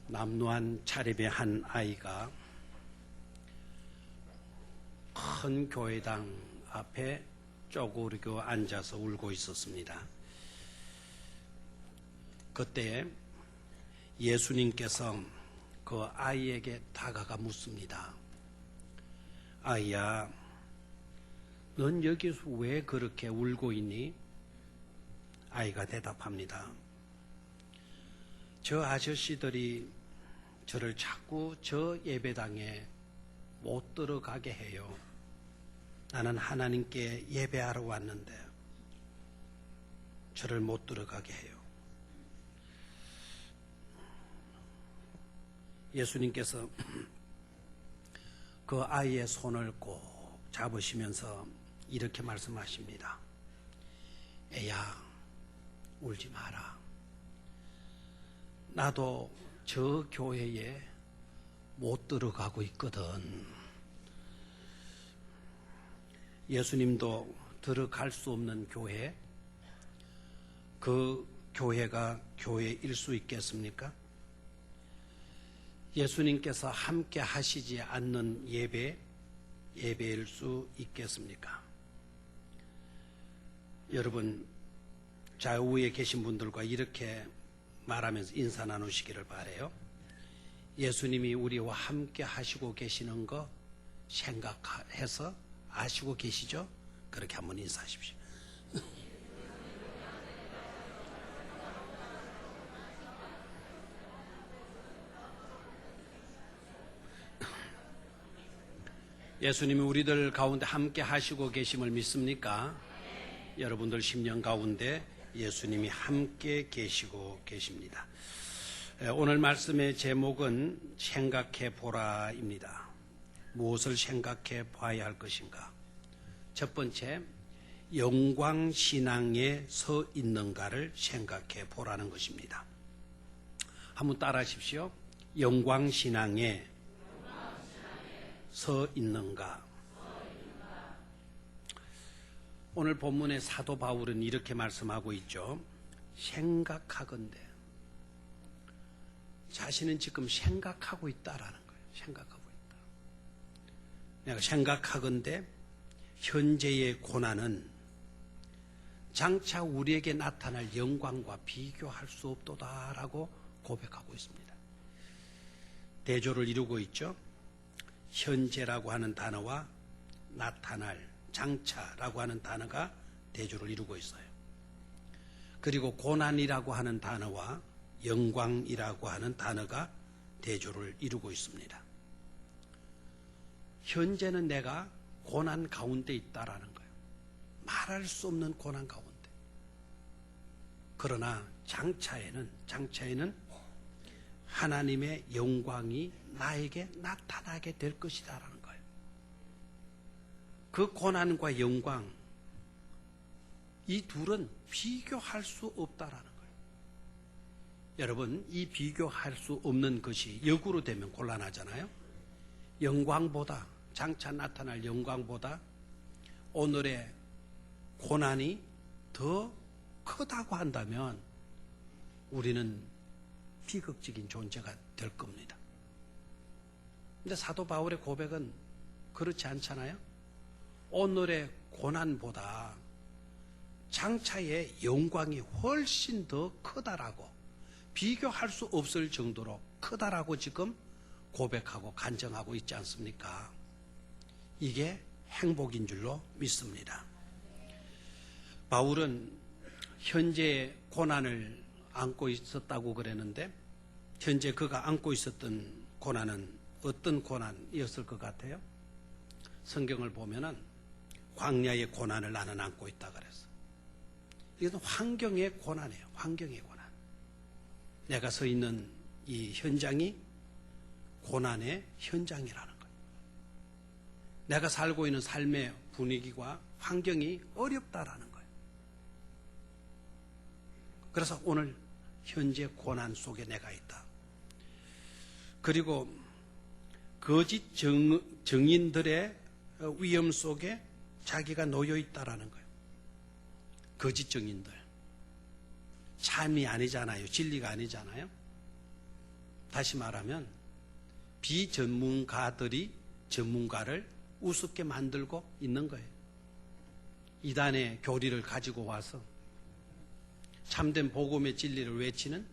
남루한 차림의 한 아이가 큰 교회당 앞에 쪼그리고 앉아서 울고 있었습니다. 그때 예수님께서 그 아이에게 다가가 묻습니다. 아이야, 넌 여기서 왜 그렇게 울고 있니? 아이가 대답합니다. 저 아저씨들이 저를 자꾸 저 예배당에 못 들어가게 해요. 나는 하나님께 예배하러 왔는데 저를 못 들어가게 해요. 예수님께서 그 아이의 손을 꼭 잡으시면서 이렇게 말씀하십니다. 애야, 울지 마라. 나도 저 교회에 못 들어가고 있거든. 예수님도 들어갈 수 없는 교회, 그 교회가 교회일 수 있겠습니까? 예수님께서 함께 하시지 않는 예배일 수 있겠습니까? 여러분, 좌우에 계신 분들과 이렇게 말하면서 인사 나누시기를 바라요. 예수님이 우리와 함께 하시고 계시는 거 생각해서 아시고 계시죠? 그렇게 한번 인사하십시오. 예수님이 우리들 가운데 함께 하시고 계심을 믿습니까? 여러분들 심령 가운데 예수님이 함께 계시고 계십니다. 오늘 말씀의 제목은 생각해 보라입니다. 무엇을 생각해 봐야 할 것인가? 첫 번째, 영광신앙에 서 있는가를 생각해 보라는 것입니다. 한번 따라 하십시오. 영광신앙에 서 있는가? 오늘 본문의 사도 바울은 이렇게 말씀하고 있죠. 생각하건대. 자신은 지금 생각하고 있다라는 거예요. 생각하고 있다. 내가 생각하건대 현재의 고난은 장차 우리에게 나타날 영광과 비교할 수 없도다라고 고백하고 있습니다. 대조를 이루고 있죠. 현재라고 하는 단어와 나타날, 장차라고 하는 단어가 대조를 이루고 있어요. 그리고 고난이라고 하는 단어와 영광이라고 하는 단어가 대조를 이루고 있습니다. 현재는 내가 고난 가운데 있다라는 거예요. 말할 수 없는 고난 가운데. 그러나 장차에는 하나님의 영광이 나에게 나타나게 될 것이다라는 거예요. 그 고난과 영광, 이 둘은 비교할 수 없다라는 거예요. 여러분, 이 비교할 수 없는 것이 역으로 되면 곤란하잖아요. 영광보다, 장차 나타날 영광보다 오늘의 고난이 더 크다고 한다면 우리는 비극적인 존재가 될 겁니다. 근데 사도 바울의 고백은 그렇지 않잖아요. 오늘의 고난보다 장차의 영광이 훨씬 더 크다라고, 비교할 수 없을 정도로 크다라고 지금 고백하고 간증하고 있지 않습니까? 이게 행복인 줄로 믿습니다. 바울은 현재의 고난을 안고 있었다고 그랬는데, 현재 그가 안고 있었던 고난은 어떤 고난이었을 것 같아요? 성경을 보면은 광야의 고난을 나는 안고 있다 그랬어. 이것은 환경의 고난이에요. 환경의 고난. 내가 서 있는 이 현장이 고난의 현장이라는 거예요. 내가 살고 있는 삶의 분위기와 환경이 어렵다라는 거예요. 그래서 오늘 현재 고난 속에 내가 있다. 그리고 거짓 증인들의 위험 속에 자기가 놓여 있다라는 거예요. 거짓 증인들. 참이 아니잖아요. 진리가 아니잖아요. 다시 말하면 비전문가들이 전문가를 우습게 만들고 있는 거예요. 이단의 교리를 가지고 와서 참된 복음의 진리를 외치는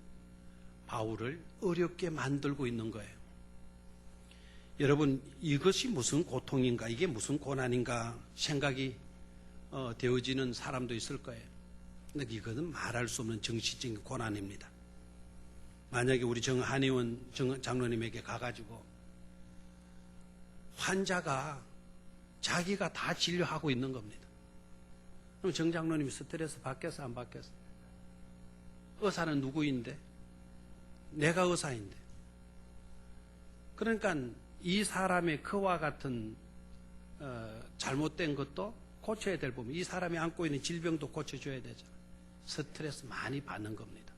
바울을 어렵게 만들고 있는 거예요. 여러분, 이것이 무슨 고통인가, 이게 무슨 고난인가 생각이 되어지는 사람도 있을 거예요. 근데 이거는 말할 수 없는 정신적인 고난입니다. 만약에 우리 한의원 장로님에게 가가지고 환자가 자기가 다 진료하고 있는 겁니다. 그럼 정 장로님이 스트레스 받겠어, 안 받겠어? 의사는 누구인데? 내가 의사인데. 그러니까 이 사람의 그와 같은 잘못된 것도 고쳐야 될 부분, 이 사람이 안고 있는 질병도 고쳐줘야 되죠. 스트레스 많이 받는 겁니다.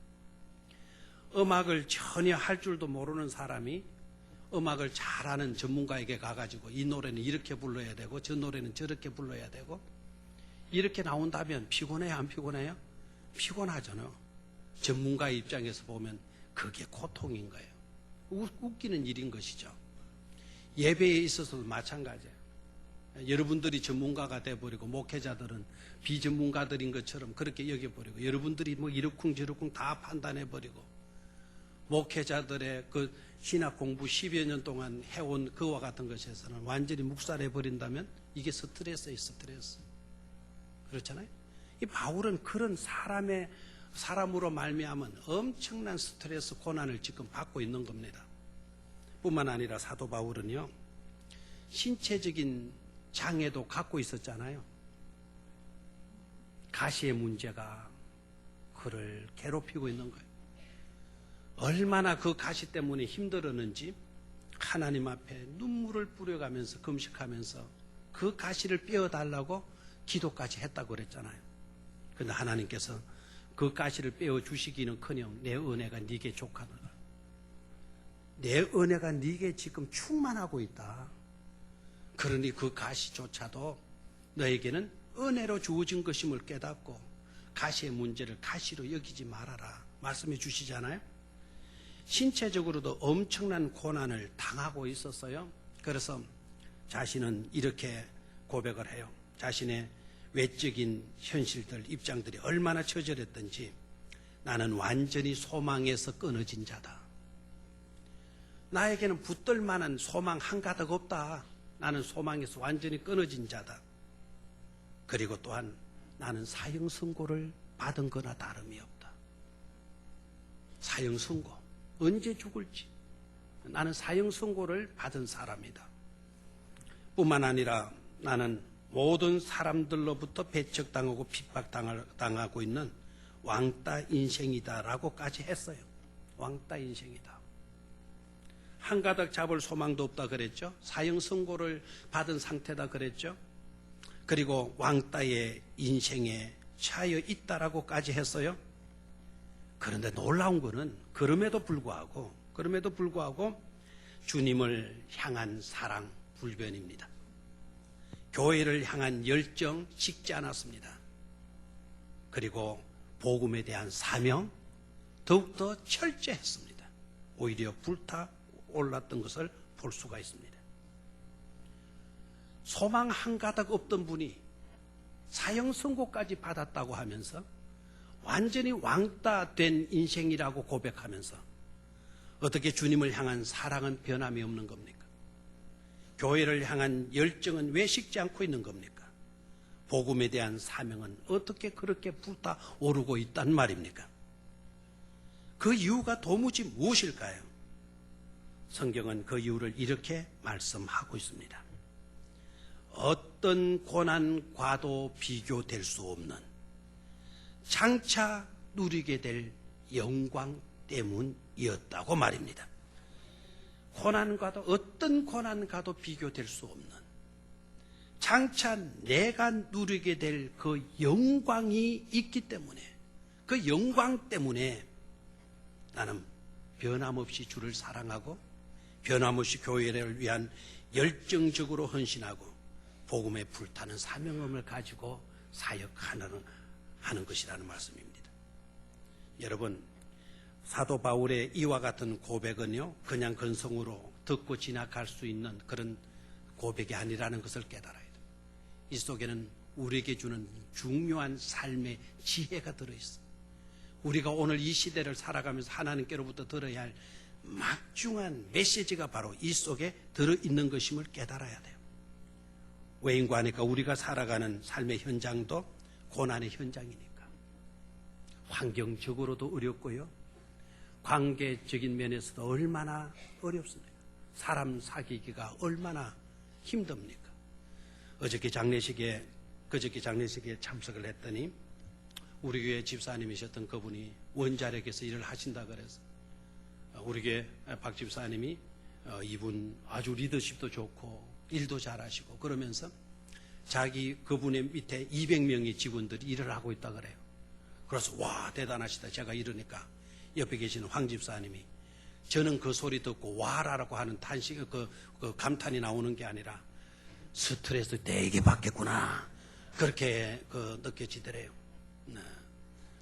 음악을 전혀 할 줄도 모르는 사람이 음악을 잘하는 전문가에게 가가지고 이 노래는 이렇게 불러야 되고 저 노래는 저렇게 불러야 되고 이렇게 나온다면 피곤해요, 안 피곤해요? 피곤하잖아요. 전문가의 입장에서 보면 그게 고통인 거예요. 웃기는 일인 것이죠. 예배에 있어서도 마찬가지예요. 여러분들이 전문가가 돼버리고 목회자들은 비전문가들인 것처럼 그렇게 여겨버리고 여러분들이 뭐 이러쿵저러쿵 다 판단해버리고 목회자들의 그 신학 공부 10여 년 동안 해온 그와 같은 것에서는 완전히 묵살해버린다면 이게 스트레스예요, 스트레스. 그렇잖아요? 이 바울은 그런 사람으로 말미암은 엄청난 스트레스, 고난을 지금 받고 있는 겁니다. 뿐만 아니라 사도 바울은요, 신체적인 장애도 갖고 있었잖아요. 가시의 문제가 그를 괴롭히고 있는 거예요. 얼마나 그 가시 때문에 힘들었는지 하나님 앞에 눈물을 뿌려가면서 금식하면서 그 가시를 빼어달라고 기도까지 했다고 그랬잖아요. 그런데 하나님께서 그 가시를 빼어주시기는커녕 내 은혜가 네게 족하노라. 내 은혜가 네게 지금 충만하고 있다. 그러니 그 가시조차도 너에게는 은혜로 주어진 것임을 깨닫고 가시의 문제를 가시로 여기지 말아라 말씀해 주시잖아요. 신체적으로도 엄청난 고난을 당하고 있었어요. 그래서 자신은 이렇게 고백을 해요. 자신의 외적인 현실들, 입장들이 얼마나 처절했던지 나는 완전히 소망에서 끊어진 자다. 나에게는 붙들 만한 소망 한 가닥 없다. 나는 소망에서 완전히 끊어진 자다. 그리고 또한 나는 사형 선고를 받은 거나 다름이 없다. 사형 선고. 언제 죽을지. 나는 사형 선고를 받은 사람이다. 뿐만 아니라 나는 모든 사람들로부터 배척당하고 핍박당하고 있는 왕따 인생이다라고까지 했어요. 왕따 인생이다. 한 가닥 잡을 소망도 없다 그랬죠. 사형 선고를 받은 상태다 그랬죠. 그리고 왕따의 인생에 차여 있다라고까지 했어요. 그런데 놀라운 거는 그럼에도 불구하고 주님을 향한 사랑 불변입니다. 교회를 향한 열정 식지 않았습니다. 그리고 복음에 대한 사명 더욱더 철저했습니다. 오히려 불타올랐던 것을 볼 수가 있습니다. 소망 한 가닥 없던 분이 사형 선고까지 받았다고 하면서 완전히 왕따 된 인생이라고 고백하면서 어떻게 주님을 향한 사랑은 변함이 없는 겁니까? 교회를 향한 열정은 왜 식지 않고 있는 겁니까? 복음에 대한 사명은 어떻게 그렇게 불타오르고 있단 말입니까? 그 이유가 도무지 무엇일까요? 성경은 그 이유를 이렇게 말씀하고 있습니다. 어떤 고난과도 비교될 수 없는 장차 누리게 될 영광 때문이었다고 말입니다. 고난과도 어떤 고난과도 비교될 수 없는 장차 내가 누리게 될 그 영광이 있기 때문에 그 영광 때문에 나는 변함없이 주를 사랑하고 변함없이 교회를 위한 열정적으로 헌신하고 복음에 불타는 사명감을 가지고 사역하는 것이라는 말씀입니다. 여러분, 사도 바울의 이와 같은 고백은요, 그냥 근성으로 듣고 지나갈 수 있는 그런 고백이 아니라는 것을 깨달아야 돼요. 이 속에는 우리에게 주는 중요한 삶의 지혜가 들어있어요. 우리가 오늘 이 시대를 살아가면서 하나님께로부터 들어야 할 막중한 메시지가 바로 이 속에 들어있는 것임을 깨달아야 돼요. 왜인가 하니까 우리가 살아가는 삶의 현장도 고난의 현장이니까. 환경적으로도 어렵고요, 관계적인 면에서도 얼마나 어렵습니까? 사람 사귀기가 얼마나 힘듭니까? 그저께 장례식에 참석을 했더니 우리 교회 집사님이셨던 그분이 원자력에서 일을 하신다 그래서 우리 교회 박 집사님이 이분 아주 리더십도 좋고 일도 잘하시고 그러면서 그분의 밑에 200명의 직원들이 일을 하고 있다 그래요. 그래서 와 대단하시다 제가 이러니까 옆에 계시는 황 집사님이 저는 그 소리 듣고 와라라고 하는 그 감탄이 나오는 게 아니라 스트레스 되게 받겠구나 그렇게 느껴지더래요. 네.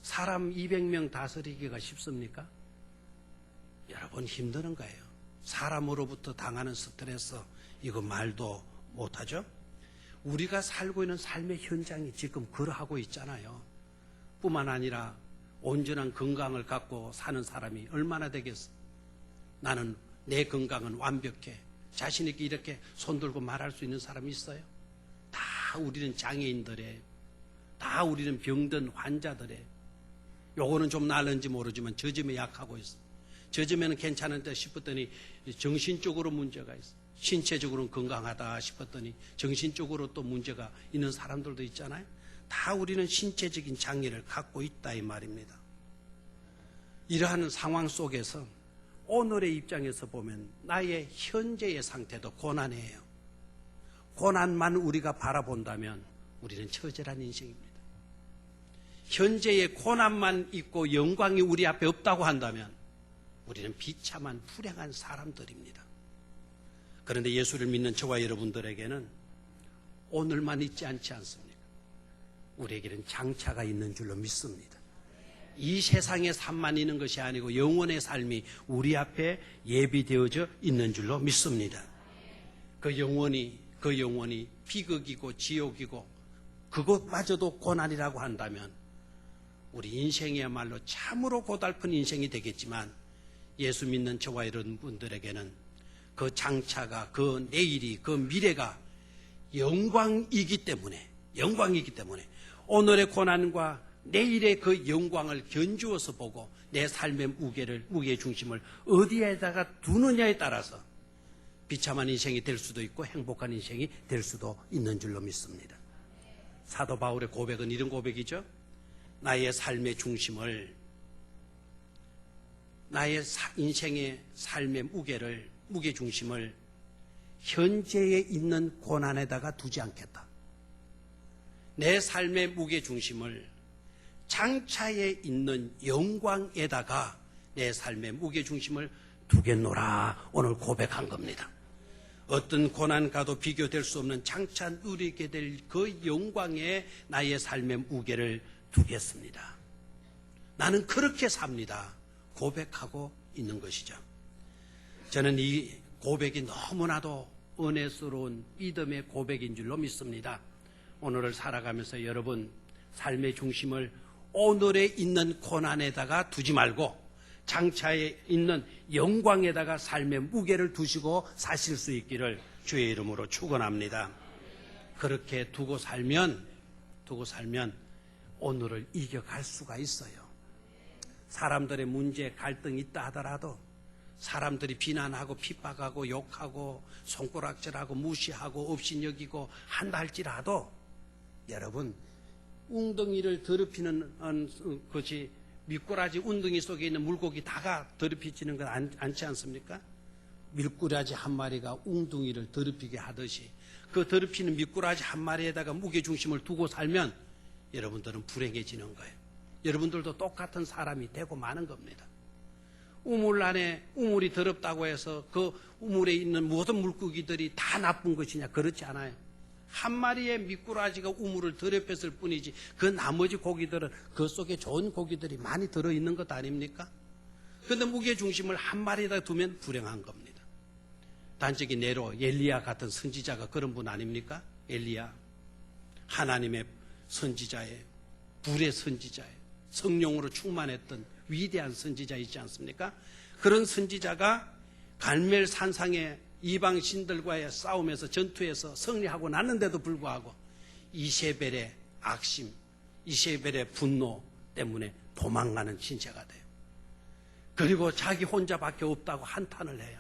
사람 200명 다스리기가 쉽습니까? 여러분 힘드는 거예요. 사람으로부터 당하는 스트레스 이거 말도 못하죠. 우리가 살고 있는 삶의 현장이 지금 그러하고 있잖아요. 뿐만 아니라 온전한 건강을 갖고 사는 사람이 얼마나 되겠어. 나는 내 건강은 완벽해 자신 있게 이렇게 손들고 말할 수 있는 사람이 있어요? 다 우리는 장애인들이에요. 다 우리는 병든 환자들이에요. 요거는 좀 나을는지 모르지만 저 점에 약하고 있어. 저 점에는 괜찮은데 싶었더니 정신적으로 문제가 있어. 신체적으로는 건강하다 싶었더니 정신적으로 또 문제가 있는 사람들도 있잖아요. 다 우리는 신체적인 장애를 갖고 있다 이 말입니다. 이러한 상황 속에서 오늘의 입장에서 보면 나의 현재의 상태도 고난이에요. 고난만 우리가 바라본다면 우리는 처절한 인생입니다. 현재의 고난만 있고 영광이 우리 앞에 없다고 한다면 우리는 비참한 불행한 사람들입니다. 그런데 예수를 믿는 저와 여러분들에게는 오늘만 있지 않지 않습니까? 우리에게는 장차가 있는 줄로 믿습니다. 이 세상의 삶만 있는 것이 아니고 영원의 삶이 우리 앞에 예비되어져 있는 줄로 믿습니다. 그 영원이 비극이고 지옥이고 그것마저도 고난이라고 한다면 우리 인생이야말로 참으로 고달픈 인생이 되겠지만 예수 믿는 저와 여러분들에게는 그 장차가 그 내일이 그 미래가 영광이기 때문에 오늘의 고난과 내일의 그 영광을 견주어서 보고 내 삶의 무게의 중심을 어디에다가 두느냐에 따라서 비참한 인생이 될 수도 있고 행복한 인생이 될 수도 있는 줄로 믿습니다. 사도 바울의 고백은 이런 고백이죠. 나의 삶의 중심을, 나의 인생의 삶의 무게 중심을 현재에 있는 고난에다가 두지 않겠다. 내 삶의 무게 중심을 장차에 있는 영광에다가 내 삶의 무게 중심을 두겠노라 오늘 고백한 겁니다. 어떤 고난과도 비교될 수 없는 장차 누리게 될 그 영광에 나의 삶의 무게를 두겠습니다. 나는 그렇게 삽니다. 고백하고 있는 것이죠. 저는 이 고백이 너무나도 은혜스러운 믿음의 고백인 줄로 믿습니다. 오늘을 살아가면서 여러분 삶의 중심을 오늘에 있는 고난에다가 두지 말고 장차에 있는 영광에다가 삶의 무게를 두시고 사실 수 있기를 주의 이름으로 축원합니다. 그렇게 두고 살면 오늘을 이겨갈 수가 있어요. 사람들의 문제, 갈등이 있다 하더라도 사람들이 비난하고 핍박하고 욕하고 손가락질하고 무시하고 업신여기고 한다 할지라도 여러분 웅덩이를 더럽히는 것이 미꾸라지 웅덩이 속에 있는 물고기 다가 더럽히지는 건 않지 않습니까? 미꾸라지 한 마리가 웅덩이를 더럽히게 하듯이 그 더럽히는 미꾸라지 한 마리에다가 무게중심을 두고 살면 여러분들은 불행해지는 거예요. 여러분들도 똑같은 사람이 되고 마는 겁니다. 우물 안에 우물이 더럽다고 해서 그 우물에 있는 모든 물고기들이 다 나쁜 것이냐? 그렇지 않아요. 한 마리의 미꾸라지가 우물을 더럽혔을 뿐이지 그 나머지 고기들은 그 속에 좋은 고기들이 많이 들어있는 것 아닙니까? 그런데 무게중심을 한 마리에다 두면 불행한 겁니다. 단적인 예로 엘리야 같은 선지자가 그런 분 아닙니까? 엘리야, 하나님의 선지자예요. 불의 선지자예요. 성령으로 충만했던 위대한 선지자이지 않습니까? 그런 선지자가 갈멜 산상에 이방 신들과의 싸움에서 전투에서 승리하고 났는데도 불구하고 이세벨의 악심, 이세벨의 분노 때문에 도망가는 신세가 돼요. 그리고 자기 혼자밖에 없다고 한탄을 해요.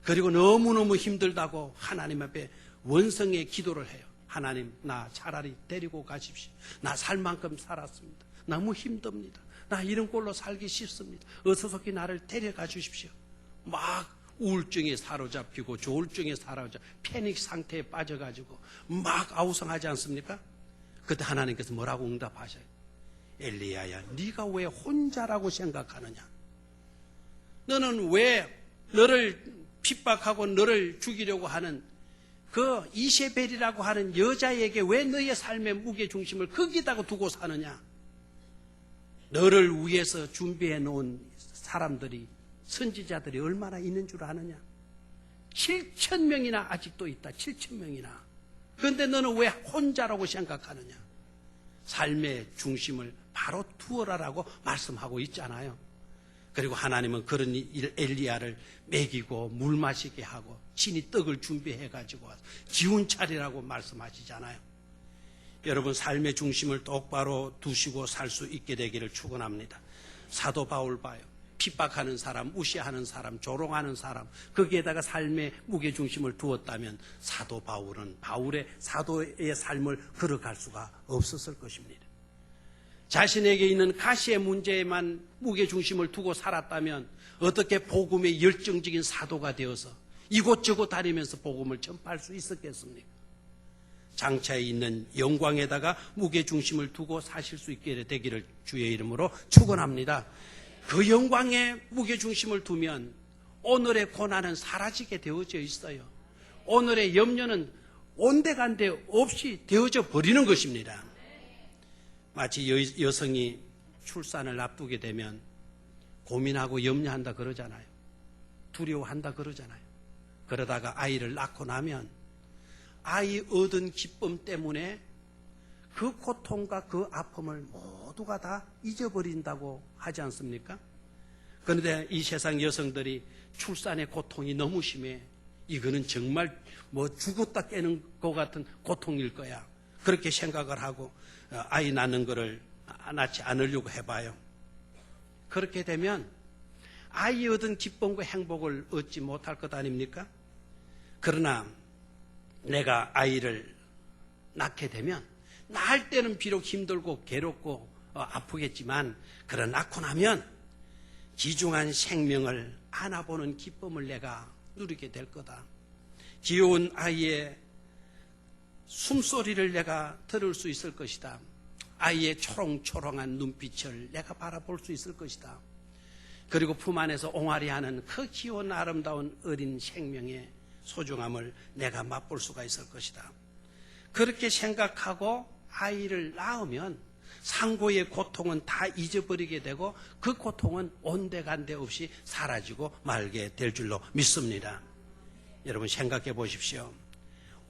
그리고 너무너무 힘들다고 하나님 앞에 원성의 기도를 해요. 하나님, 나 차라리 데리고 가십시오. 나 살 만큼 살았습니다. 너무 힘듭니다. 나 이런 꼴로 살기 싫습니다. 어서 속히 나를 데려가 주십시오. 막 우울증에 사로잡히고 조울증에 사로잡혀 패닉 상태에 빠져가지고 막 아우성하지 않습니까? 그때 하나님께서 뭐라고 응답하셔요? 엘리야야, 네가 왜 혼자라고 생각하느냐? 너는 왜 너를 핍박하고 너를 죽이려고 하는 그 이세벨이라고 하는 여자에게 왜 너의 삶의 무게중심을 거기다가 두고 사느냐? 너를 위해서 준비해 놓은 사람들이, 선지자들이 얼마나 있는 줄 아느냐? 7,000명이나 아직도 있다. 7,000명이나. 그런데 너는 왜 혼자라고 생각하느냐? 삶의 중심을 바로 두어라라고 말씀하고 있잖아요. 그리고 하나님은 그런 엘리야를 먹이고 물 마시게 하고 친히 떡을 준비해가지고 기운 차리라고 말씀하시잖아요. 여러분, 삶의 중심을 똑바로 두시고 살 수 있게 되기를 축원합니다. 사도 바울 봐요. 핍박하는 사람, 무시하는 사람, 조롱하는 사람, 거기에다가 삶의 무게중심을 두었다면 사도 바울은 사도의 삶을 걸어갈 수가 없었을 것입니다. 자신에게 있는 가시의 문제에만 무게중심을 두고 살았다면 어떻게 복음의 열정적인 사도가 되어서 이곳저곳 다니면서 복음을 전파할 수 있었겠습니까? 장차에 있는 영광에다가 무게중심을 두고 사실 수 있게 되기를 주의 이름으로 축원합니다. 그 영광에 무게중심을 두면 오늘의 고난은 사라지게 되어져 있어요. 오늘의 염려는 온데간데 없이 되어져 버리는 것입니다. 마치 여성이 출산을 앞두게 되면 고민하고 염려한다 그러잖아요. 두려워한다 그러잖아요. 그러다가 아이를 낳고 나면 아이 얻은 기쁨 때문에 그 고통과 그 아픔을 모두가 다 잊어버린다고 하지 않습니까? 그런데 이 세상 여성들이 출산의 고통이 너무 심해. 이거는 정말 죽었다 깨는 것 같은 고통일 거야. 그렇게 생각을 하고 아이 낳는 거를 낳지 않으려고 해봐요. 그렇게 되면 아이 얻은 기쁨과 행복을 얻지 못할 것 아닙니까? 그러나 내가 아이를 낳게 되면 낳을 때는 비록 힘들고 괴롭고 아프겠지만 그러나 낳고 나면 귀중한 생명을 안아보는 기쁨을 내가 누리게 될 거다. 귀여운 아이의 숨소리를 내가 들을 수 있을 것이다. 아이의 초롱초롱한 눈빛을 내가 바라볼 수 있을 것이다. 그리고 품 안에서 옹알이하는 그 귀여운 아름다운 어린 생명의 소중함을 내가 맛볼 수가 있을 것이다. 그렇게 생각하고 아이를 낳으면 상고의 고통은 다 잊어버리게 되고 그 고통은 온데간데 없이 사라지고 말게 될 줄로 믿습니다. 여러분, 생각해 보십시오.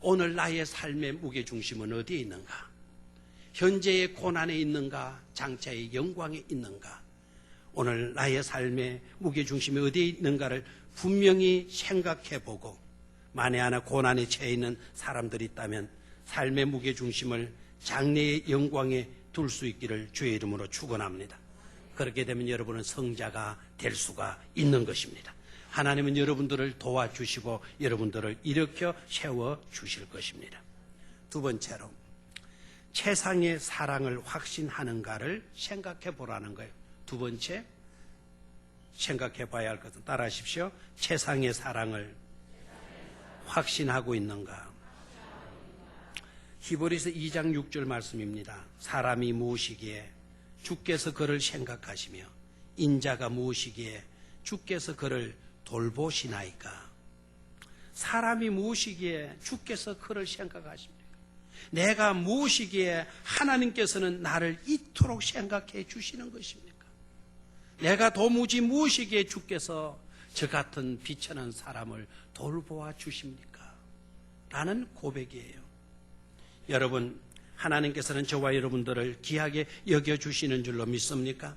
오늘 나의 삶의 무게중심은 어디에 있는가? 현재의 고난에 있는가? 장차의 영광에 있는가? 오늘 나의 삶의 무게중심이 어디에 있는가를 분명히 생각해 보고 만에 하나 고난에 처해 있는 사람들이 있다면 삶의 무게중심을 장래의 영광에 둘 수 있기를 주의 이름으로 축원합니다. 그렇게 되면 여러분은 성자가 될 수가 있는 것입니다. 하나님은 여러분들을 도와주시고 여러분들을 일으켜 세워주실 것입니다. 두 번째로 최상의 사랑을 확신하는가를 생각해 보라는 거예요. 두 번째 생각해 봐야 할 것은 따라하십시오. 최상의 사랑을 확신하고 있는가? 히브리서 2장 6절 말씀입니다. 사람이 무엇이기에 주께서 그를 생각하시며 인자가 무엇이기에 주께서 그를 돌보시나이까? 사람이 무엇이기에 주께서 그를 생각하십니까? 내가 무엇이기에 하나님께서는 나를 이토록 생각해 주시는 것입니까? 내가 도무지 무엇이기에 주께서 저 같은 비천한 사람을 돌보아 주십니까? 라는 고백이에요. 여러분, 하나님께서는 저와 여러분들을 귀하게 여겨주시는 줄로 믿습니까?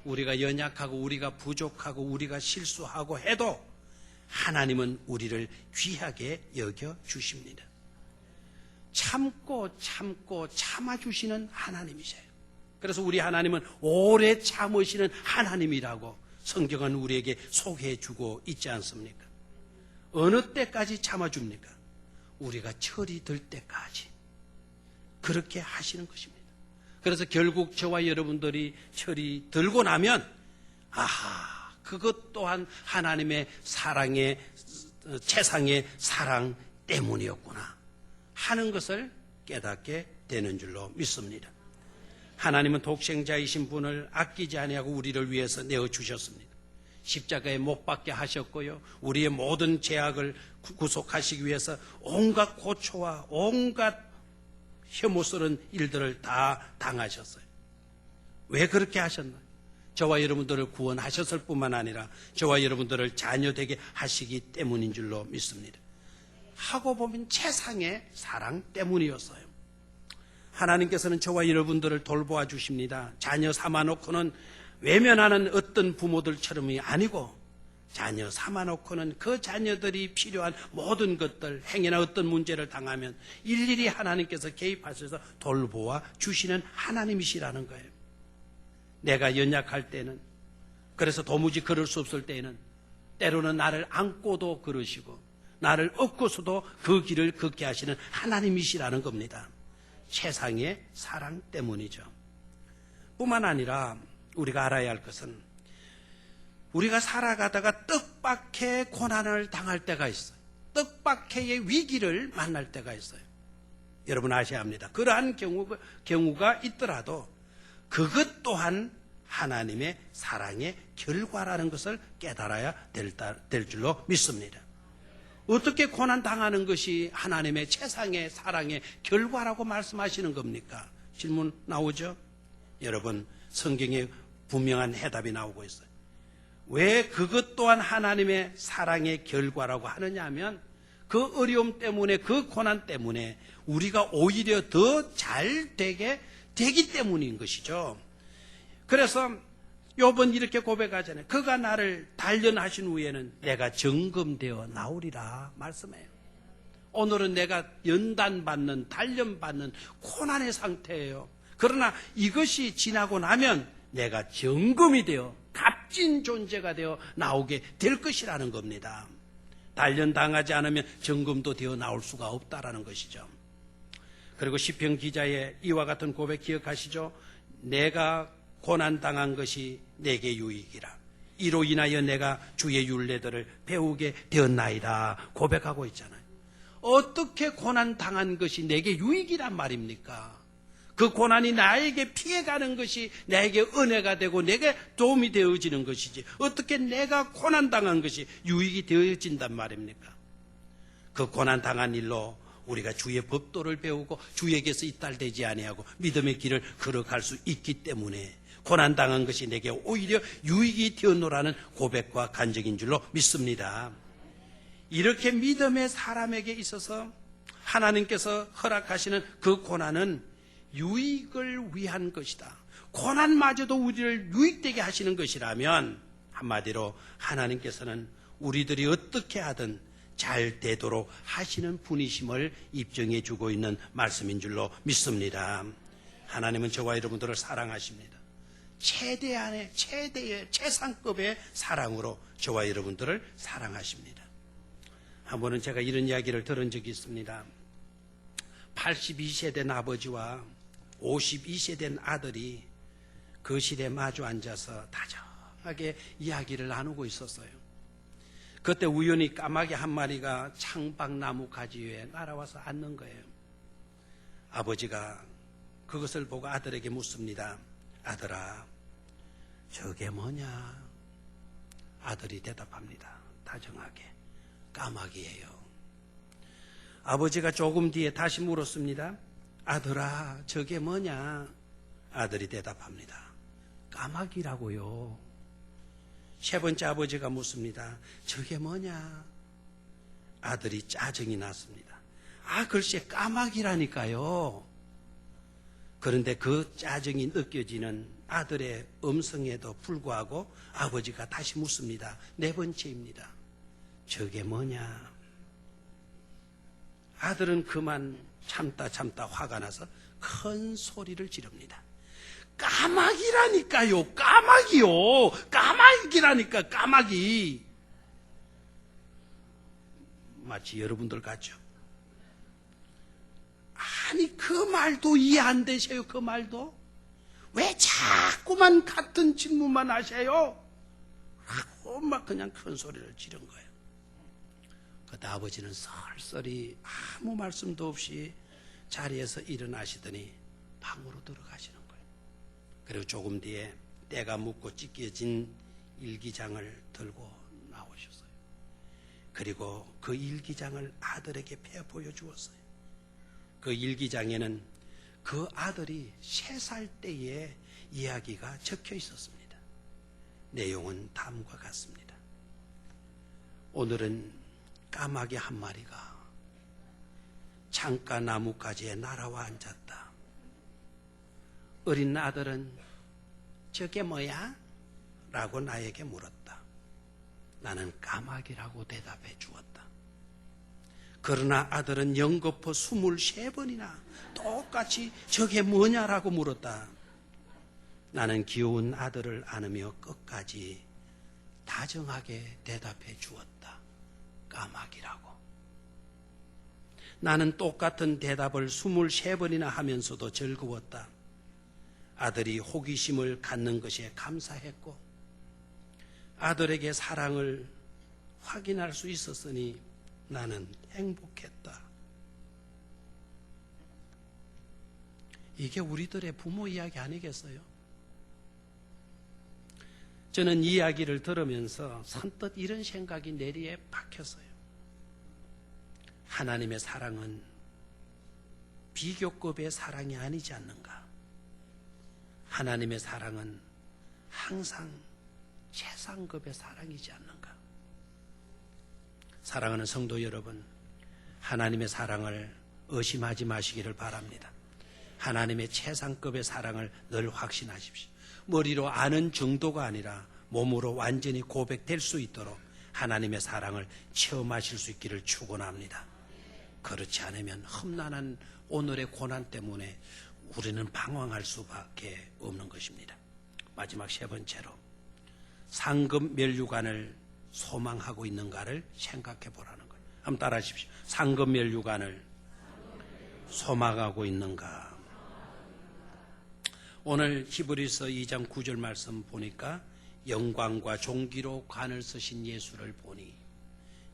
우리가 연약하고 우리가 부족하고 우리가 실수하고 해도 하나님은 우리를 귀하게 여겨주십니다. 참고 참아주시는 하나님이세요. 그래서 우리 하나님은 오래 참으시는 하나님이라고 성경은 우리에게 소개해주고 있지 않습니까? 어느 때까지 참아줍니까? 우리가 철이 들 때까지 그렇게 하시는 것입니다. 그래서 결국 저와 여러분들이 철이 들고 나면 아하, 그것 또한 하나님의 사랑의 최상의 사랑 때문이었구나 하는 것을 깨닫게 되는 줄로 믿습니다. 하나님은 독생자이신 분을 아끼지 아니하고 우리를 위해서 내어주셨습니다. 십자가에 못 박게 하셨고요. 우리의 모든 죄악을 구속하시기 위해서 온갖 고초와 온갖 혐오스러운 일들을 다 당하셨어요. 왜 그렇게 하셨나요? 저와 여러분들을 구원하셨을 뿐만 아니라 저와 여러분들을 자녀되게 하시기 때문인 줄로 믿습니다. 하고 보면 최상의 사랑 때문이었어요. 하나님께서는 저와 여러분들을 돌보아 주십니다. 자녀 삼아놓고는 외면하는 어떤 부모들처럼이 아니고 자녀 삼아놓고는 그 자녀들이 필요한 모든 것들, 행여나 어떤 문제를 당하면 일일이 하나님께서 개입하셔서 돌보아 주시는 하나님이시라는 거예요. 내가 연약할 때는, 그래서 도무지 그럴 수 없을 때에는 때로는 나를 안고도 그러시고 나를 업고서도 그 길을 걷게 하시는 하나님이시라는 겁니다. 최상의 사랑 때문이죠. 뿐만 아니라 우리가 알아야 할 것은 우리가 살아가다가 뜻밖의 고난을 당할 때가 있어요. 뜻밖의 위기를 만날 때가 있어요. 여러분 아셔야 합니다. 그러한 경우가 있더라도 그것 또한 하나님의 사랑의 결과라는 것을 깨달아야 될 줄로 믿습니다. 어떻게 고난 당하는 것이 하나님의 최상의 사랑의 결과라고 말씀하시는 겁니까? 질문 나오죠? 여러분, 성경에 분명한 해답이 나오고 있어요. 왜 그것 또한 하나님의 사랑의 결과라고 하느냐 하면 그 어려움 때문에, 그 고난 때문에 우리가 오히려 더 잘 되기 때문인 것이죠. 그래서 욥은 이렇게 고백하잖아요. 그가 나를 단련하신 후에는 내가 점검되어 나오리라 말씀해요. 오늘은 내가 연단받는, 단련받는 고난의 상태예요. 그러나 이것이 지나고 나면 내가 점검이 되어 값진 존재가 되어 나오게 될 것이라는 겁니다. 단련당하지 않으면 점검도 되어 나올 수가 없다라는 것이죠. 그리고 시편 기자의 이와 같은 고백 기억하시죠? 내가 고난당한 것이 내게 유익이라. 이로 인하여 내가 주의 율례들을 배우게 되었나이다 고백하고 있잖아요. 어떻게 고난당한 것이 내게 유익이란 말입니까? 그 고난이 나에게 피해가는 것이 나에게 은혜가 되고 내게 도움이 되어지는 것이지 어떻게 내가 고난당한 것이 유익이 되어진단 말입니까? 그 고난당한 일로 우리가 주의 법도를 배우고 주에게서 이탈되지 아니하고 믿음의 길을 걸어갈 수 있기 때문에 고난당한 것이 내게 오히려 유익이 되었노라는 고백과 간증인 줄로 믿습니다. 이렇게 믿음의 사람에게 있어서 하나님께서 허락하시는 그 고난은 유익을 위한 것이다. 고난마저도 우리를 유익되게 하시는 것이라면 한마디로 하나님께서는 우리들이 어떻게 하든 잘 되도록 하시는 분이심을 입증해 주고 있는 말씀인 줄로 믿습니다. 하나님은 저와 여러분들을 사랑하십니다. 최대의 최상급의 사랑으로 저와 여러분들을 사랑하십니다. 한 번은 제가 이런 이야기를 들은 적이 있습니다. 82세 된 아버지와 52세 된 아들이 거실에 마주 앉아서 다정하게 이야기를 나누고 있었어요. 그때 우연히 까마귀 한 마리가 창밖나무 가지 위에 날아와서 앉는 거예요. 아버지가 그것을 보고 아들에게 묻습니다. 아들아, 저게 뭐냐? 아들이 대답합니다. 다정하게. 까마귀예요. 아버지가 조금 뒤에 다시 물었습니다. 아들아, 저게 뭐냐? 아들이 대답합니다. 까마귀라고요. 세 번째 아버지가 묻습니다. 저게 뭐냐? 아들이 짜증이 났습니다. 글쎄 까마귀라니까요. 그런데 그 짜증이 느껴지는 아들의 음성에도 불구하고 아버지가 다시 묻습니다. 네 번째입니다. 저게 뭐냐? 아들은 그만 참다 화가 나서 큰 소리를 지릅니다. 까마귀라니까요. 까마귀요. 까마귀라니까 까마귀. 마치 여러분들 같죠? 아니 그 말도 이해 안 되세요? 그 말도? 왜 자꾸만 같은 질문만 하세요? 하고 막 그냥 큰 소리를 지른 거예요. 그때 아버지는 썰썰이 아무 말씀도 없이 자리에서 일어나시더니 방으로 들어가시는 거예요. 그리고 조금 뒤에 때가 묻고 찢겨진 일기장을 들고 나오셨어요. 그리고 그 일기장을 아들에게 보여주었어요. 그 일기장에는 그 아들이 3살 때의 이야기가 적혀 있었습니다. 내용은 다음과 같습니다. 오늘은 까마귀 한 마리가 창가 나뭇가지에 날아와 앉았다. 어린 아들은 저게 뭐야? 라고 나에게 물었다. 나는 까마귀라고 대답해 주었다. 그러나 아들은 연거푸 23번이나 똑같이 저게 뭐냐라고 물었다. 나는 귀여운 아들을 안으며 끝까지 다정하게 대답해 주었다. 까마귀라고. 나는 똑같은 대답을 23번이나 하면서도 즐거웠다. 아들이 호기심을 갖는 것에 감사했고 아들에게 사랑을 확인할 수 있었으니 나는 행복했다. 이게 우리들의 부모 이야기 아니겠어요? 저는 이 이야기를 들으면서 선뜻 이런 생각이 내리에 박혔어요. 하나님의 사랑은 비교급의 사랑이 아니지 않는가? 하나님의 사랑은 항상 최상급의 사랑이지 않는가? 사랑하는 성도 여러분, 하나님의 사랑을 의심하지 마시기를 바랍니다. 하나님의 최상급의 사랑을 늘 확신하십시오. 머리로 아는 정도가 아니라 몸으로 완전히 고백될 수 있도록 하나님의 사랑을 체험하실 수 있기를 축원합니다. 그렇지 않으면 험난한 오늘의 고난 때문에 우리는 방황할 수밖에 없는 것입니다. 마지막 세 번째로 상급 면류관을 소망하고 있는가를 생각해 보라는 거예요. 한번 따라 하십시오. 상급 면류관을 소망하고 있는가. 오늘 히브리서 2장 9절 말씀 보니까 영광과 존귀로 관을 쓰신 예수를 보니,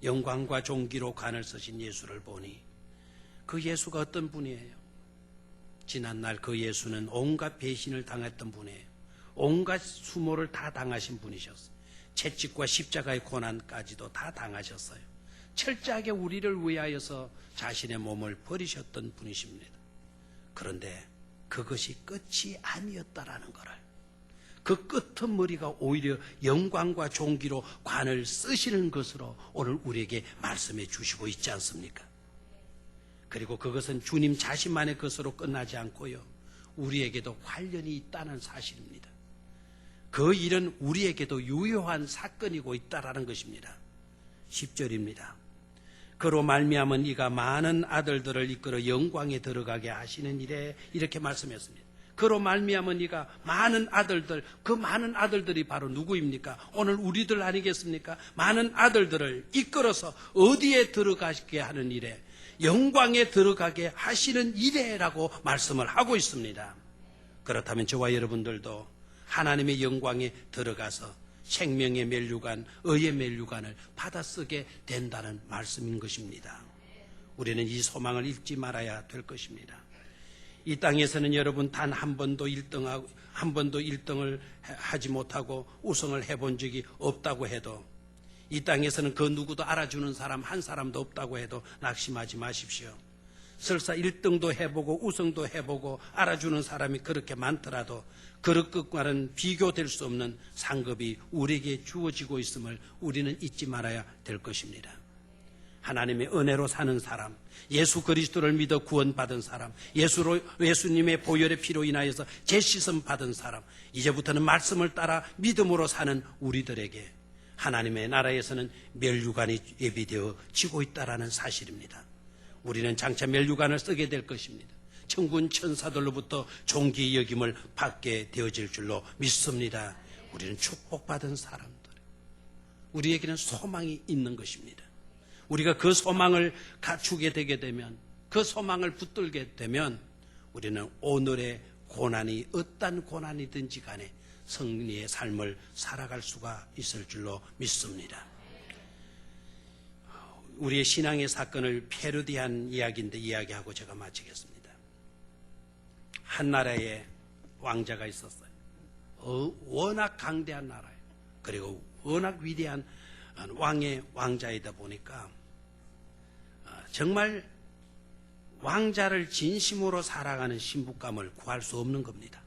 영광과 존귀로 관을 쓰신 예수를 보니, 그 예수가 어떤 분이에요? 지난날 그 예수는 온갖 배신을 당했던 분이에요. 온갖 수모를 다 당하신 분이셨어요. 채찍과 십자가의 고난까지도 다 당하셨어요. 철저하게 우리를 위하여서 자신의 몸을 버리셨던 분이십니다. 그런데 그것이 끝이 아니었다라는 것을, 그 끄트머리가 오히려 영광과 존귀로 관을 쓰시는 것으로 오늘 우리에게 말씀해 주시고 있지 않습니까? 그리고 그것은 주님 자신만의 것으로 끝나지 않고요, 우리에게도 관련이 있다는 사실입니다. 그 일은 우리에게도 유효한 사건이고 있다라는 것입니다. 10절입니다. 그로 말미암은 이가 많은 아들들을 이끌어 영광에 들어가게 하시는 일에, 이렇게 말씀했습니다. 그로 말미암은 이가 많은 아들들, 그 많은 아들들이 바로 누구입니까? 오늘 우리들 아니겠습니까? 많은 아들들을 이끌어서 어디에 들어가게 하는 일에, 영광에 들어가게 하시는 일에라고 말씀을 하고 있습니다. 그렇다면 저와 여러분들도 하나님의 영광에 들어가서 생명의 면류관, 의의 면류관을 받아쓰게 된다는 말씀인 것입니다. 우리는 이 소망을 잊지 말아야 될 것입니다. 이 땅에서는 여러분 단 한 번도 1등을 하지 못하고 우승을 해본 적이 없다고 해도, 이 땅에서는 그 누구도 알아주는 사람 한 사람도 없다고 해도 낙심하지 마십시오. 설사 1등도 해보고 우승도 해보고 알아주는 사람이 그렇게 많더라도 그릇 것과는 비교될 수 없는 상급이 우리에게 주어지고 있음을 우리는 잊지 말아야 될 것입니다. 하나님의 은혜로 사는 사람, 예수 그리스도를 믿어 구원받은 사람, 예수님의 보혈의 피로 인하여서 재시선 받은 사람, 이제부터는 말씀을 따라 믿음으로 사는 우리들에게 하나님의 나라에서는 멸류관이 예비되어 지고 있다는 사실입니다. 우리는 장차 멸류관을 쓰게 될 것입니다. 천군 천사들로부터 존귀 여김을 받게 되어질 줄로 믿습니다. 우리는 축복받은 사람들, 우리에게는 소망이 있는 것입니다. 우리가 그 소망을 갖추게 되게 되면, 그 소망을 붙들게 되면 우리는 오늘의 고난이 어떤 고난이든지 간에 승리의 삶을 살아갈 수가 있을 줄로 믿습니다. 우리의 신앙의 사건을 패러디한 이야기인데 이야기하고 제가 마치겠습니다. 한 나라에 왕자가 있었어요. 워낙 강대한 나라예요. 그리고 워낙 위대한 왕자이다 보니까 정말 왕자를 진심으로 사랑하는 신부감을 구할 수 없는 겁니다.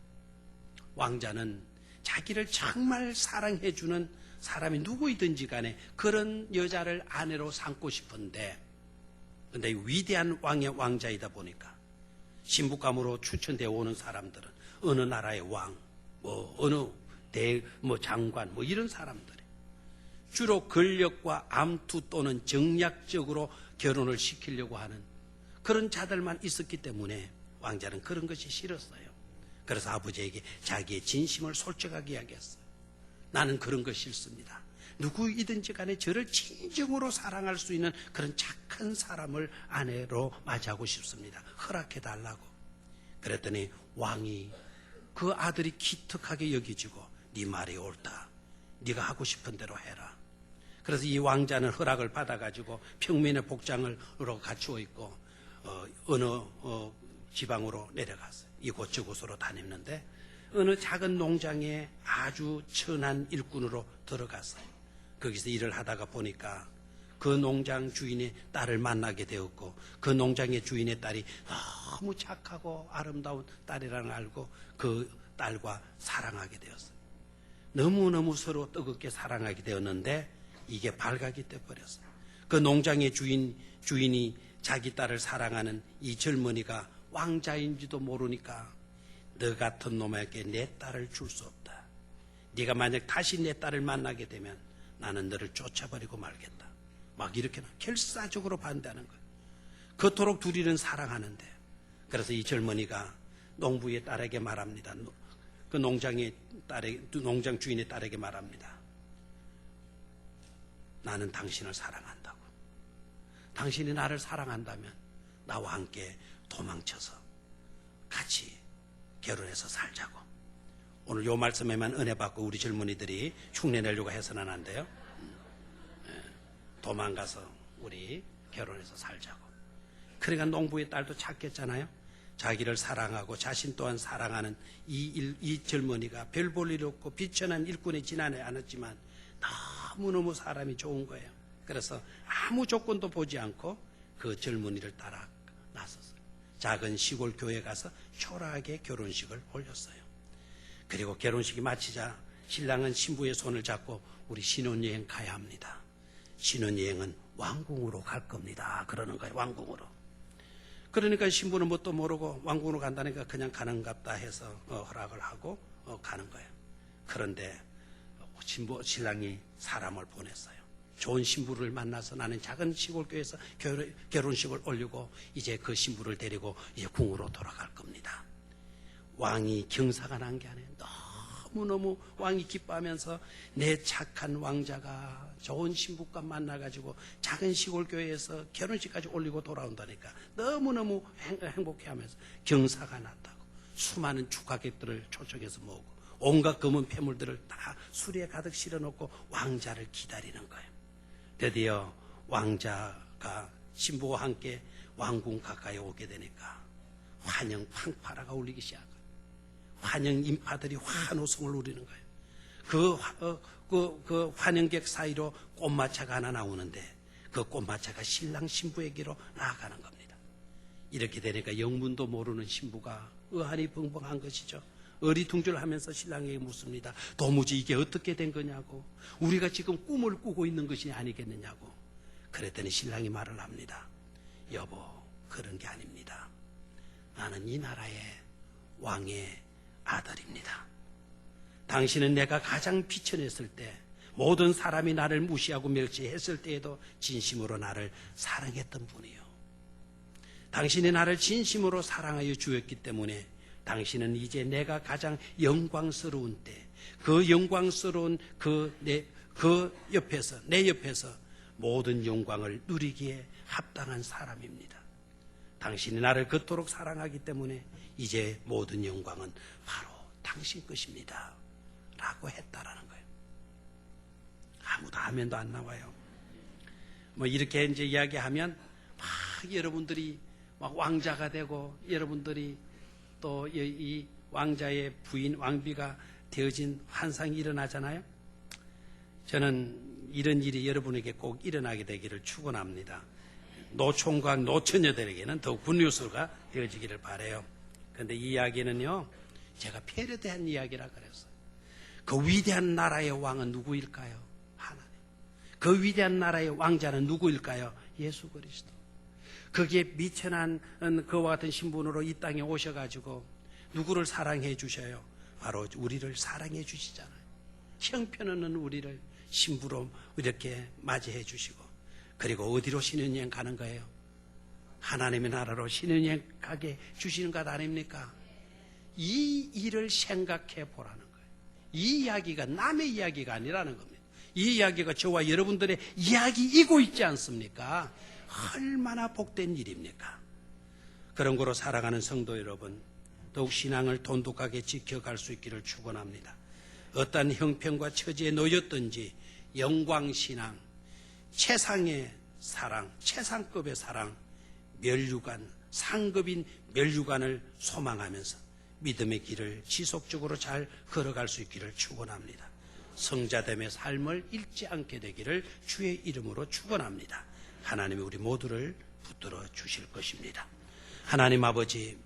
왕자는 자기를 정말 사랑해주는 사람이 누구이든지 간에 그런 여자를 아내로 삼고 싶은데, 근데 위대한 왕의 왕자이다 보니까 신부감으로 추천되어 오는 사람들은 어느 나라의 왕, 어느 장관, 이런 사람들, 주로 권력과 암투 또는 정략적으로 결혼을 시키려고 하는 그런 자들만 있었기 때문에 왕자는 그런 것이 싫었어요. 그래서 아버지에게 자기의 진심을 솔직하게 이야기했어요. 나는 그런 거 싫습니다. 누구이든지 간에 저를 진정으로 사랑할 수 있는 그런 착한 사람을 아내로 맞이하고 싶습니다. 허락해 달라고. 그랬더니 왕이 그 아들이 기특하게 여기지고 네 말이 옳다. 네가 하고 싶은 대로 해라. 그래서 이 왕자는 허락을 받아가지고 평민의 복장으로 갖추어 있고 어느 지방으로 내려갔어요. 이곳저곳으로 다녔는데 어느 작은 농장에 아주 천한 일꾼으로 들어갔어요. 거기서 일을 하다가 보니까 그 농장 주인의 딸을 만나게 되었고, 그 농장의 주인의 딸이 너무 착하고 아름다운 딸이라는 걸 알고 그 딸과 사랑하게 되었어요. 너무너무 서로 뜨겁게 사랑하게 되었는데 이게 발각이 돼버렸어요. 그 농장의 주인이 자기 딸을 사랑하는 이 젊은이가 왕자인지도 모르니까 너 같은 놈에게 내 딸을 줄 수 없다. 네가 만약 다시 내 딸을 만나게 되면 나는 너를 쫓아버리고 말겠다. 막 이렇게 결사적으로 반대하는 거예요. 그토록 둘이는 사랑하는데, 그래서 이 젊은이가 농부의 딸에게 말합니다. 그 농장 주인의 딸에게 말합니다. 나는 당신을 사랑한다고. 당신이 나를 사랑한다면 나와 함께 도망쳐서 같이 결혼해서 살자고. 오늘 요 말씀에만 은혜 받고 우리 젊은이들이 흉내내려고 해서는 안 돼요. 도망가서 우리 결혼해서 살자고. 그러니까 농부의 딸도 착했잖아요. 자기를 사랑하고 자신 또한 사랑하는 이 젊은이가 별 볼 일 없고 비천한 일꾼에 지나지 않았지만 너무너무 사람이 좋은 거예요. 그래서 아무 조건도 보지 않고 그 젊은이를 따라 나섰어요. 작은 시골 교회에 가서 초라하게 결혼식을 올렸어요. 그리고 결혼식이 마치자 신랑은 신부의 손을 잡고 우리 신혼여행 가야 합니다. 신혼여행은 왕궁으로 갈 겁니다. 그러는 거예요. 왕궁으로. 그러니까 신부는 뭣도 모르고 왕궁으로 간다니까 그냥 가는갑다 해서 허락을 하고 가는 거예요. 그런데 신랑이 사람을 보냈어요. 좋은 신부를 만나서 나는 작은 시골교회에서 결혼식을 올리고 이제 그 신부를 데리고 이제 궁으로 돌아갈 겁니다. 왕이 경사가 난 게 아니에요. 너무너무 왕이 기뻐하면서 내 착한 왕자가 좋은 신부과 만나가지고 작은 시골교회에서 결혼식까지 올리고 돌아온다니까 너무너무 행복해하면서 경사가 났다고 수많은 축하객들을 초청해서 모으고 온갖 검은 폐물들을 다 수레에 가득 실어놓고 왕자를 기다리는 거예요. 드디어 왕자가 신부와 함께 왕궁 가까이 오게 되니까 환영 팡파라가 울리기 시작해요. 환영 인파들이 환호성을 울리는 거예요. 그 환영객 사이로 꽃마차가 하나 나오는데 그 꽃마차가 신랑 신부에게로 나아가는 겁니다. 이렇게 되니까 영문도 모르는 신부가 의한이 벙벙한 것이죠. 어리둥절하면서 신랑에게 묻습니다. 도무지 이게 어떻게 된 거냐고. 우리가 지금 꿈을 꾸고 있는 것이 아니겠느냐고. 그랬더니 신랑이 말을 합니다. 여보, 그런 게 아닙니다. 나는 이 나라의 왕의 아들입니다. 당신은 내가 가장 비천했을 때, 모든 사람이 나를 무시하고 멸시했을 때에도 진심으로 나를 사랑했던 분이요. 당신이 나를 진심으로 사랑하여 주었기 때문에 당신은 이제 내가 가장 영광스러운 때, 그 영광스러운 내 옆에서 모든 영광을 누리기에 합당한 사람입니다. 당신이 나를 그토록 사랑하기 때문에 이제 모든 영광은 바로 당신 것입니다. 라고 했다라는 거예요. 아무도 하면도 안 나와요. 뭐 이렇게 이제 이야기하면 막 여러분들이 막 왕자가 되고 여러분들이 또 이 왕자의 부인 왕비가 되어진 환상이 일어나잖아요. 저는 이런 일이 여러분에게 꼭 일어나게 되기를 축원합니다. 노총각 노처녀들에게는 더욱 굿뉴스가 되어지기를 바라요. 그런데 이 이야기는요, 제가 패러디한 이야기라 그랬어요. 그 위대한 나라의 왕은 누구일까요? 하나님. 그 위대한 나라의 왕자는 누구일까요? 예수 그리스도. 거기에 미천한 그와 같은 신분으로 이 땅에 오셔가지고 누구를 사랑해 주셔요? 바로 우리를 사랑해 주시잖아요. 형편없는 우리를 신부로 이렇게 맞이해 주시고, 그리고 어디로 신혼여행 가는 거예요? 하나님의 나라로 신혼여행 가게 주시는 것 아닙니까? 이 일을 생각해 보라는 거예요. 이 이야기가 남의 이야기가 아니라는 겁니다. 이 이야기가 저와 여러분들의 이야기이고 있지 않습니까? 얼마나 복된 일입니까? 그런 거로 살아가는 성도 여러분, 더욱 신앙을 돈독하게 지켜갈 수 있기를 축원합니다. 어떤 형편과 처지에 놓였든지 영광신앙, 최상의 사랑, 최상급의 사랑, 면류관, 상급인 면류관을 소망하면서 믿음의 길을 지속적으로 잘 걸어갈 수 있기를 축원합니다. 성자됨의 삶을 잃지 않게 되기를 주의 이름으로 축원합니다. 하나님이 우리 모두를 붙들어 주실 것입니다. 하나님 아버지,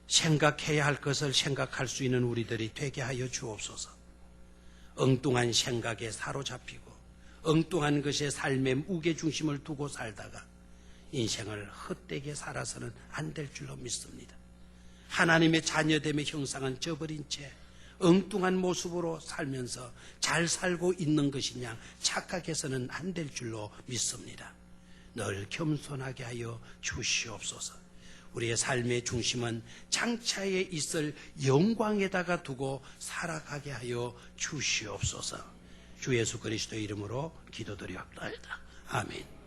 생각해야 할 것을 생각할 수 있는 우리들이 되게 하여 주옵소서. 엉뚱한 생각에 사로잡히고 엉뚱한 것에 삶의 무게중심을 두고 살다가 인생을 헛되게 살아서는 안 될 줄로 믿습니다. 하나님의 자녀됨의 형상은 저버린 채 엉뚱한 모습으로 살면서 잘 살고 있는 것이냐 착각해서는 안 될 줄로 믿습니다. 늘 겸손하게 하여 주시옵소서. 우리의 삶의 중심은 장차에 있을 영광에다가 두고 살아가게 하여 주시옵소서. 주 예수 그리스도의 이름으로 기도드리옵나이다. 아멘.